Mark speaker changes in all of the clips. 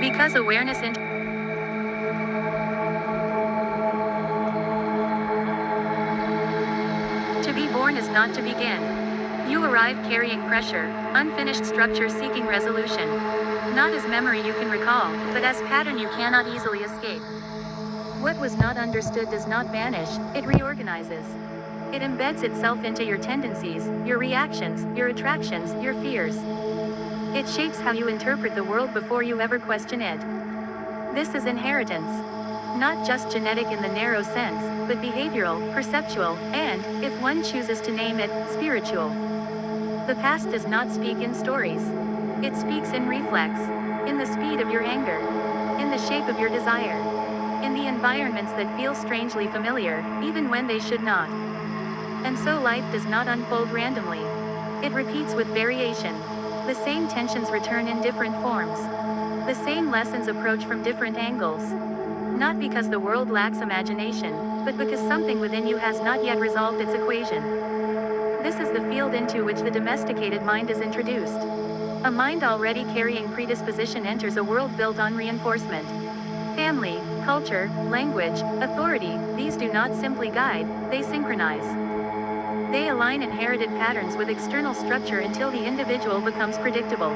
Speaker 1: Because awareness to be born is not to begin. You arrive carrying pressure, unfinished structure seeking resolution. Not as memory you can recall, but as pattern you cannot easily escape. What was not understood does not vanish, it reorganizes. It embeds itself into your tendencies, your reactions, your attractions, your fears. It shapes how you interpret the world before you ever question it. This is inheritance. Not just genetic in the narrow sense, but behavioral, perceptual, and, if one chooses to name it, spiritual. The past does not speak in stories. It speaks in reflex, in the speed of your anger, in the shape of your desire, in the environments that feel strangely familiar, even when they should not. And so life does not unfold randomly. It repeats with variation. The same tensions return in different forms. The same lessons approach from different angles. Not because the world lacks imagination, but because something within you has not yet resolved its equation. This is the field into which the domesticated mind is introduced. A mind already carrying predisposition enters a world built on reinforcement. Family, culture, language, authority, these do not simply guide, they synchronize. They align inherited patterns with external structure until the individual becomes predictable.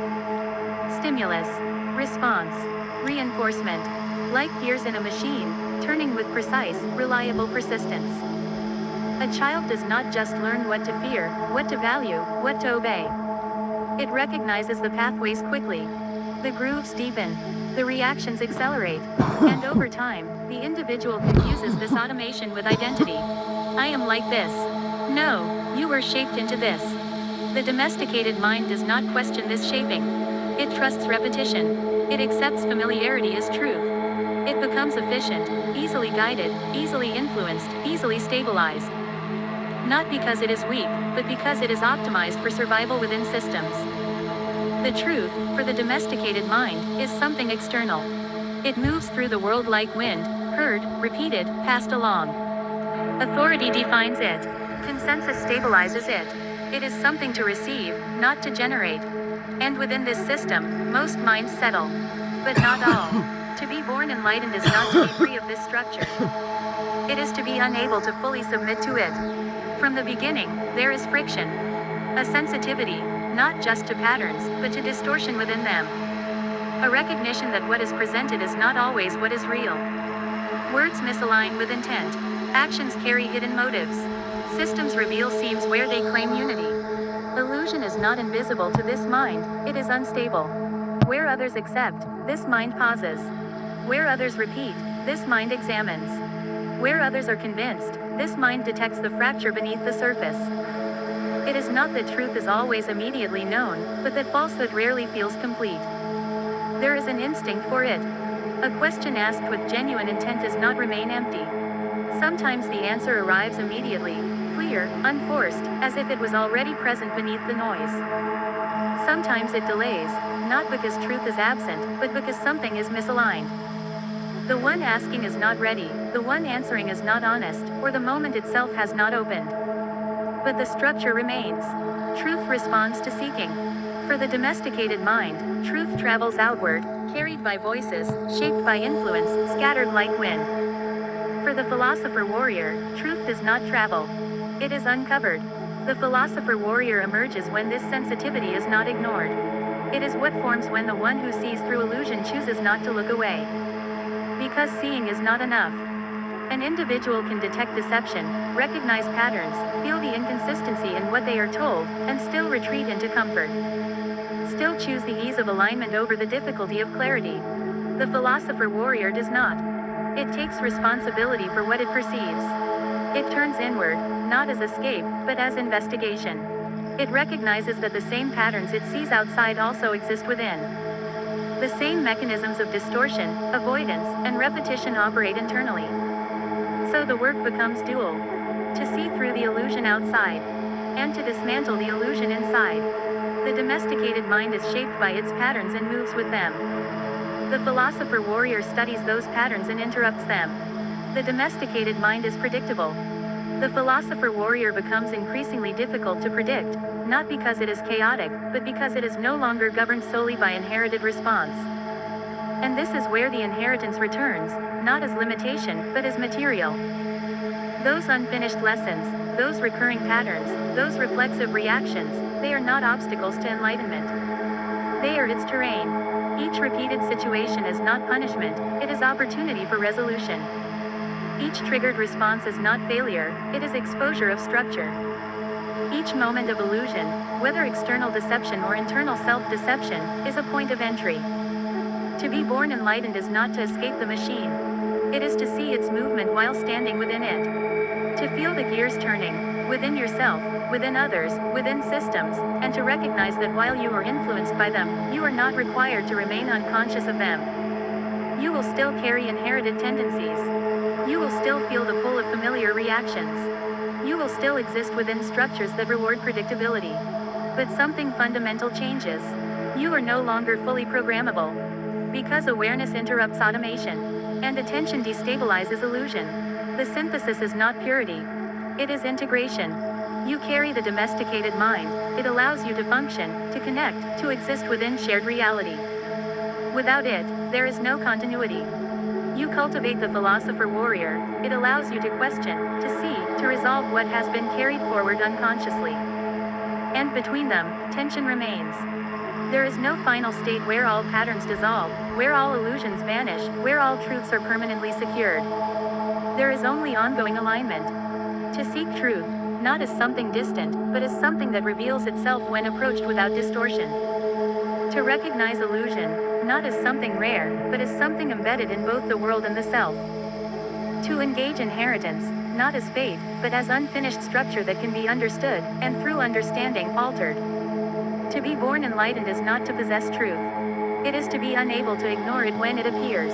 Speaker 1: Stimulus, response, reinforcement. Like gears in a machine, turning with precise, reliable persistence. A child does not just learn what to fear, what to value, what to obey. It recognizes the pathways quickly. The grooves deepen. The reactions accelerate. And over time, the individual confuses this automation with identity. I am like this. No, you were shaped into this. The domesticated mind does not question this shaping. It trusts repetition. It accepts familiarity as truth. It becomes efficient, easily guided, easily influenced, easily stabilized. Not because it is weak, but because it is optimized for survival within systems. The truth, for the domesticated mind, is something external. It moves through the world like wind, heard, repeated, passed along. Authority defines it. Consensus stabilizes it. It is something to receive, not to generate. And within this system, most minds settle. But not all. To be born enlightened is not to be free of this structure. It is to be unable to fully submit to it. From the beginning, there is friction. A sensitivity, not just to patterns, but to distortion within them. A recognition that what is presented is not always what is real. Words misalign with intent. Actions carry hidden motives. Systems reveal seams where they claim unity. Illusion is not invisible to this mind, it is unstable. Where others accept, this mind pauses. Where others repeat, this mind examines. Where others are convinced, this mind detects the fracture beneath the surface. It is not that truth is always immediately known, but that falsehood rarely feels complete. There is an instinct for it. A question asked with genuine intent does not remain empty. Sometimes the answer arrives immediately, clear, unforced, as if it was already present beneath the noise. Sometimes it delays, not because truth is absent, but because something is misaligned. The one asking is not ready, the one answering is not honest, or the moment itself has not opened. But the structure remains. Truth responds to seeking. For the domesticated mind, truth travels outward, carried by voices, shaped by influence, scattered like wind. For the philosopher warrior, truth does not travel. It is uncovered. The philosopher warrior emerges when this sensitivity is not ignored. It is what forms when the one who sees through illusion chooses not to look away. Because seeing is not enough. An individual can detect deception, recognize patterns, feel the inconsistency in what they are told, and still retreat into comfort. Still choose the ease of alignment over the difficulty of clarity. The philosopher warrior does not. It takes responsibility for what it perceives. It turns inward, not as escape, but as investigation. It recognizes that the same patterns it sees outside also exist within. The same mechanisms of distortion, avoidance, and repetition operate internally. So the work becomes dual. To see through the illusion outside, and to dismantle the illusion inside. The domesticated mind is shaped by its patterns and moves with them. The philosopher warrior studies those patterns and interrupts them. The domesticated mind is predictable. The philosopher warrior becomes increasingly difficult to predict, not because it is chaotic, but because it is no longer governed solely by inherited response. And this is where the inheritance returns, not as limitation, but as material. Those unfinished lessons, those recurring patterns, those reflexive reactions, they are not obstacles to enlightenment. They are its terrain. Each repeated situation is not punishment, it is opportunity for resolution. Each triggered response is not failure, it is exposure of structure. Each moment of illusion, whether external deception or internal self-deception, is a point of entry. To be born enlightened is not to escape the machine. It is to see its movement while standing within it. To feel the gears turning, within yourself, within others, within systems, and to recognize that while you are influenced by them, you are not required to remain unconscious of them. You will still carry inherited tendencies. You will still feel the pull of familiar reactions. You will still exist within structures that reward predictability. But something fundamental changes. You are no longer fully programmable. Because awareness interrupts automation, and attention destabilizes illusion. The synthesis is not purity. It is integration. You carry the domesticated mind, it allows you to function, to connect, to exist within shared reality. Without it, there is no continuity. You cultivate the philosopher warrior, it allows you to question, to see, to resolve what has been carried forward unconsciously. And between them, tension remains. There is no final state where all patterns dissolve, where all illusions vanish, where all truths are permanently secured. There is only ongoing alignment. To seek truth, not as something distant, but as something that reveals itself when approached without distortion. To recognize illusion, not as something rare, but as something embedded in both the world and the self. To engage inheritance, not as fate, but as unfinished structure that can be understood, and through understanding, altered. To be born enlightened is not to possess truth. It is to be unable to ignore it when it appears.